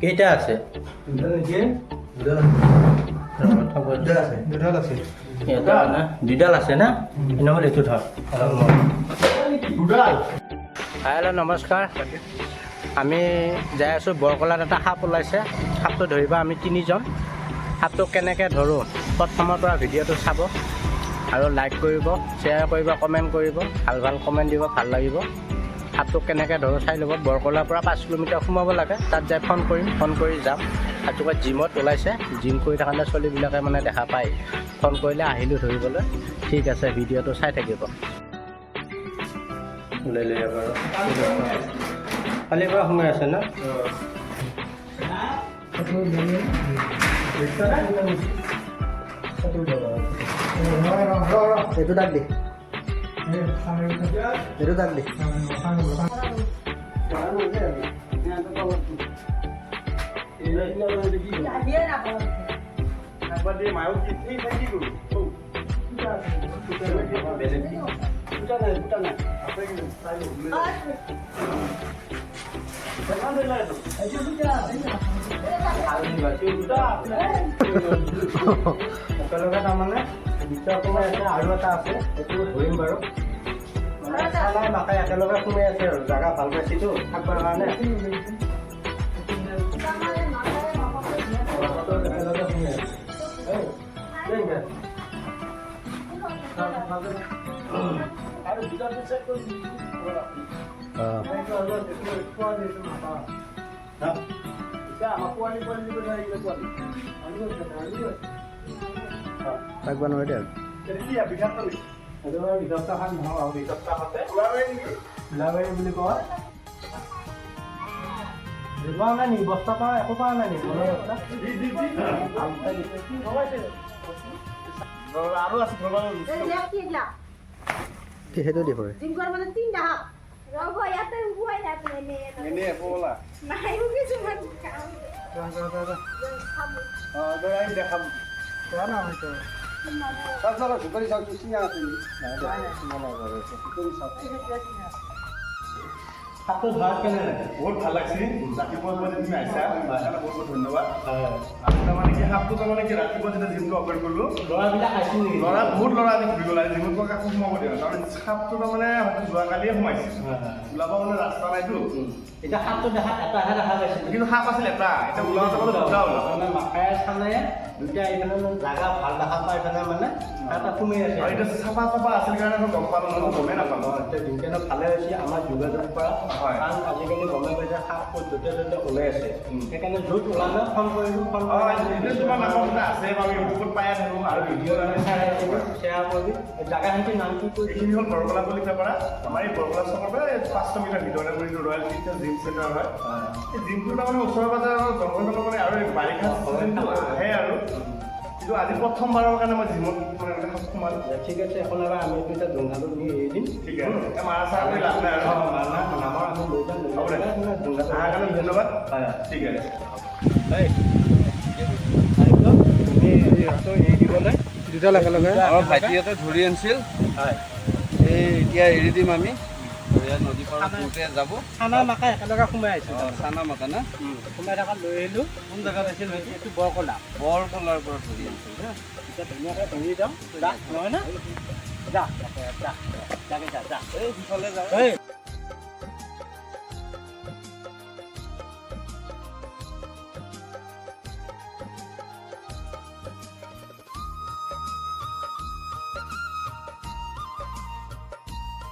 কেইটা আছে দুডাল আছে না নহ'লে এইটো ধৰ হেল্ল' নমস্কাৰ আমি যাই আছোঁ বৰকলাত এটা সাপ ওলাইছে সাপটো ধৰিব আমি তিনিজন সাপটো কেনেকৈ ধৰোঁ প্ৰথমৰ পৰা ভিডিঅ'টো চাব আৰু লাইক কৰিব শ্বেয়াৰ কৰিব কমেণ্ট কৰিব ভাল ভাল কমেণ্ট দিব ভাল লাগিব সাপটো কেনেকৈ ধৰোঁ চাই ল'ব বৰকলাৰ পৰা 5 কিলোমিটাৰ সোমাব লাগে তাত যাই ফোন কৰিম ফোন কৰি যাম আজিকালি জিমত ওলাইছে জিম কৰি থাকোঁতে ছোৱালীবিলাকে মানে দেখা পায় ফোন কৰিলে আহিলোঁ ধৰিবলৈ ঠিক আছে ভিডিঅ'টো চাই থাকিব লৈ লৈ যাব আৰু কালিৰ পৰা সোমাই আছে ন এইটো দাগ দি এইটো দাগ দি একেলগে তাৰমানে ভিতৰত সোমাই আছে আৰু এটা আছে সেইটো ধৰিম বাৰু চালাই মাকাই একেলগে সোমাই আছে আৰু জাগা ভাল পাইছিতো থাকিবৰ কাৰণে একেলগে সোমাই আছে আৰু ভিতৰটো চেক কৰি থাকবা নোৱাৰি ওলাবাৰী বুলি কয় লোৱা নাই নি বস্তা পা একো পোৱা নাই নি আৰু আছে সেইটো দিব বহুত ভাল লাগছে ৰাতিপুৱা মানে তুমি আহিছা বহুত বহুত ধন্যবাদ তাৰমানে কি সাপটো তাৰমানে কি ৰাতিপুৱা যেতিয়া জিমটো অপাৰেট কৰিলোঁ ল'ৰাবিলাক আহিছিল নেকি ল'ৰা বহুত ল'ৰা আজি ঘূৰি গ'ল আজি জিমত কাকো সোমাব দিয়া কাৰণ সাপটো তাৰমানে হয়তো যোৱাকালিয়ে সোমাইছে ওলাব মানে ৰাস্তা নাইতো এতিয়া সাপটো এটাহে দেখা পাইছিল কিন্তু সাপ আছিল এটা এতিয়া ওলাব যাবলৈ দুটা ওলাব মানে মাকাই চালে দুটা এইফালে জাগা ভাল দেখা পাই পেলাই মানে এটা সোমাই আছে আৰু এতিয়া চাফা চাফা আছিল কাৰণে মই গম পালোঁ নহয় গমেই নাপালোঁ এতিয়া দিনকেনে ভালে হৈছে আমাৰ যোগাযোগ কৰা হয় কাৰণ আজিকালি গমে পাইছে সাপ ক'ত য'তে ত'তে ওলাই আছে সেইকাৰণে য'ত ওলালে ফোন কৰিলোঁ ফোন তোমাৰ নামত আছে বাৰু ইউটিউবত পায়ে থাকোঁ আৰু ভিডিঅ' চাই থাকিব শ্বেয়াৰ কৰিবি জাগাখিনিৰ নাম কি কৰি এইখিনি হ'ল বৰকলা বুলি পৰা আমাৰ এই বৰকলা চকৰ পৰা 500 মিটাৰ ভিতৰতে কৰি ৰয়েল ফিটনেছ জিম চেণ্টাৰ হয় এই জিমটো তাৰমানে ওচৰে পাজৰে জংঘল মানে আৰু এই বাৰিষা চিজনটো আহে আৰু কিন্তু আজি প্ৰথমবাৰৰ কাৰণে মই জিমত মানে সোমালোঁ ঠিক আছে এখন এবাৰ আমি এতিয়া জংঘালত নি এৰি দিম ঠিক আছে মাৰা চাৰা কৰি লাভ নাই আৰু নামৰ আমি লৈ যাম হ'ব দে জংঘালত অহাৰ কাৰণে ধন্যবাদ ঠিক আছে দুটা একেলগে আমাৰ ভাইটিহঁতে ধৰি আনিছিল এই এতিয়া এৰি দিম আমি নদী পাৰত ঘূৰোঁতে যাব খানা মাকা একেলগে সোমাই আহিছোঁ চানা মাতা না সোমাই থকা লৈ আহিলোঁ কোন জেগাত আছিল এইটো বৰকলা বৰকলাৰ পৰা ধৰি আনিছিল এতিয়া ধুনীয়াকৈ ধৰি যাওঁ নহয় না যা যা যা যা এই সিফালে যাওঁ এই